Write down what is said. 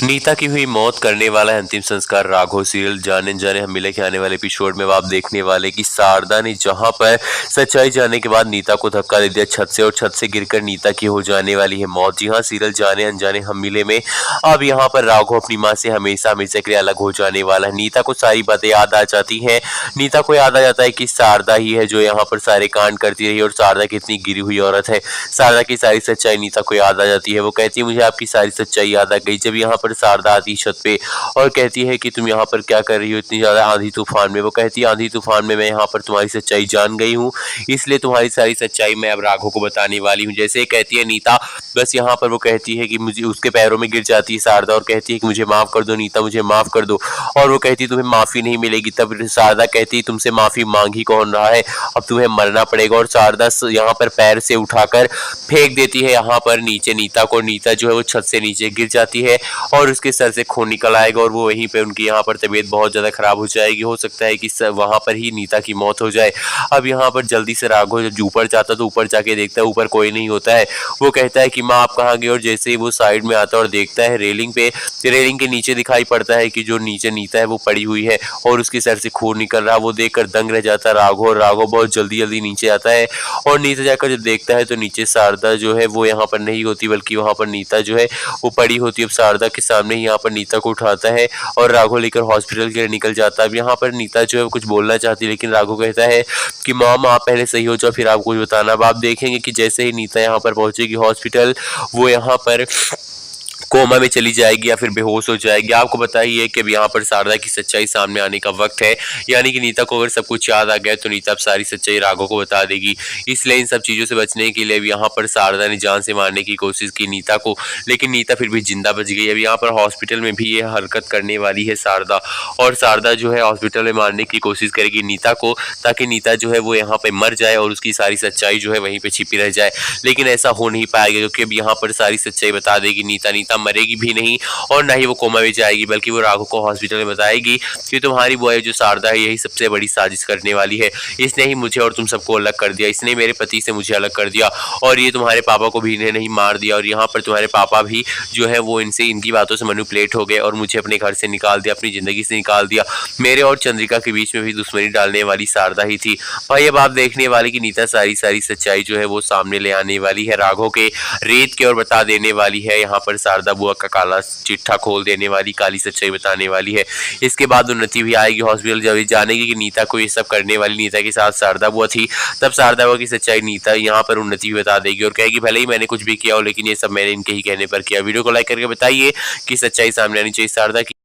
नीता की हुई मौत करने वाला है अंतिम संस्कार। राघव सीरियल जाने जाने हम मिले के आने वाले एपिसोड में अब आप देखने वाले कि शारदा ने जहां पर सच्चाई जानने के बाद नीता को धक्का दे दिया छत से और छत से गिरकर नीता की हो जाने वाली है मौत। जी हां, सीरियल जाने अनजाने हम मिले में अब यहां पर राघव अपनी मां से हमेशा हमेशा के लिए अलग हो जाने वाला है। नीता को सारी बातें याद आ जाती हैं। नीता को याद आ जाता है कि शारदा ही है जो यहाँ पर सारे कांड करती रही और शारदा कितनी गिरी हुई औरत है। शारदा की सारी सच्चाई नीता को याद आ जाती है। वो कहती है मुझे आपकी सारी सच्चाई याद आ गई। जब यहाँ पर शारदा आती छत पे और कहती है कि तुम यहाँ पर क्या कर रही हो इतनी ज्यादा आंधी तूफान में। वो कहती है आंधी तूफान में मैं यहाँ पर तुम्हारी सच्चाई जान गई हूँ, इसलिए तुम्हारी सारी सच्चाई मैं अब राघव को बताने वाली हूँ। जैसे कहती है नीता, बस यहाँ पर वो कहती है कि मुझे उसके पैरों में गिर जाती है शारदा और कहती है कि मुझे माफ कर दो नीता, मुझे माफ कर दो। और वो कहती है तुम्हें माफी नहीं मिलेगी। तब शारदा कहती है तुमसे माफी मांग ही कौन रहा है, अब तुम्हें मरना पड़ेगा। और शारदा यहाँ पर पैर से उठाकर फेंक देती है यहाँ पर नीचे नीता को। नीता जो है वो छत से नीचे गिर जाती है और उसके सर से खून निकल आएगा और वो वहीं पे उनकी यहाँ पर तबीयत बहुत ज़्यादा खराब हो जाएगी। हो सकता है कि वहाँ पर ही नीता की मौत हो जाए। अब यहाँ पर जल्दी से राघव जब ऊपर जाता तो ऊपर जाके देखता है ऊपर कोई नहीं होता है। वो कहता है कि माँ आप कहाँ गए, और जैसे ही वो साइड में आता है और देखता है रेलिंग पे, रेलिंग के नीचे दिखाई पड़ता है कि जो नीचे नीता है वो पड़ी हुई है और उसके सर से खून निकल रहा है। वो देखकर दंग रह जाता है राघव, और राघव बहुत जल्दी जल्दी नीचे आता है और नीचे जाकर जब देखता है तो नीचे शारदा जो है वो यहाँ पर नहीं होती, बल्कि वहाँ पर नीता जो है वो पड़ी होती है। अब शारदा के सामने ही यहाँ पर नीता को उठाता है और राघव लेकर हॉस्पिटल के लिए निकल जाता है। अब यहाँ पर नीता जो है कुछ बोलना चाहती है, लेकिन राघव कहता है कि माम आप पहले सही हो जाओ फिर आप कुछ बताना। अब आप देखेंगे कि जैसे ही नीता यहाँ पर पहुंचेगी हॉस्पिटल, वो यहाँ पर कोमा में चली जाएगी या फिर बेहोश हो जाएगी। आपको बताइए कि अब यहाँ पर शारदा की सच्चाई सामने आने का वक्त है, यानी कि नीता को अगर सब कुछ याद आ गया तो नीता अब सारी सच्चाई राघव को बता देगी। इसलिए इन सब चीज़ों से बचने के लिए अब यहाँ पर शारदा ने जान से मारने की कोशिश की नीता को, लेकिन नीता फिर भी जिंदा बच गई। अब यहाँ पर हॉस्पिटल में भी ये हरकत करने वाली है शारदा, और शारदा जो है हॉस्पिटल में मारने की कोशिश करेगी नीता को, ताकि नीता जो है वो यहाँ पर मर जाए और उसकी सारी सच्चाई जो है वहीं पर छिपी रह जाए। लेकिन ऐसा हो नहीं पाएगा क्योंकि अब यहाँ पर सारी सच्चाई बता देगी नीता। नीता मरेगी भी नहीं और ना ही वो कोमा में जाएगी, बल्कि वो राघव को हॉस्पिटल में बताएगी कि तुम्हारी बुआ जो शारदा है यही सबसे बड़ी साजिश करने वाली है। इसने ही मुझे और तुम सबको अलग कर दिया, इसने मेरे पति से मुझे अलग कर दिया और ये तुम्हारे पापा को भी इन्हें नहीं मार दिया, और यहाँ पर तुम्हारे पापा भी जो है वो इनसे इनकी बातों से मैनिपुलेट हो गए और मुझे अपने घर से निकाल दिया, अपनी जिंदगी से निकाल दिया। मेरे और चंद्रिका के बीच में भी दुश्मनी डालने वाली शारदा ही थी। भाई अब आप देखने वाले की नीता सारी सच्चाई जो है वो सामने ले आने वाली है राघव के रेत के, और बता देने वाली है यहाँ पर शारदा बुआ का काला चिट्ठा खोल देने वाली, काली सच्चाई बताने वाली है। इसके बाद उन्नति भी आएगी हॉस्पिटल, जब जानेगी कि नीता को ये सब करने वाली नीता के साथ शारदा बुआ थी। तब शारदा बुआ की सच्चाई नीता यहाँ पर उन्नति भी बता देगी और कहेगी भले ही मैंने कुछ भी किया हो लेकिन ये सब मैंने इनके ही कहने पर किया। वीडियो को लाइक करके बताइए कि सच्चाई सामने आनी चाहिए शारदा की।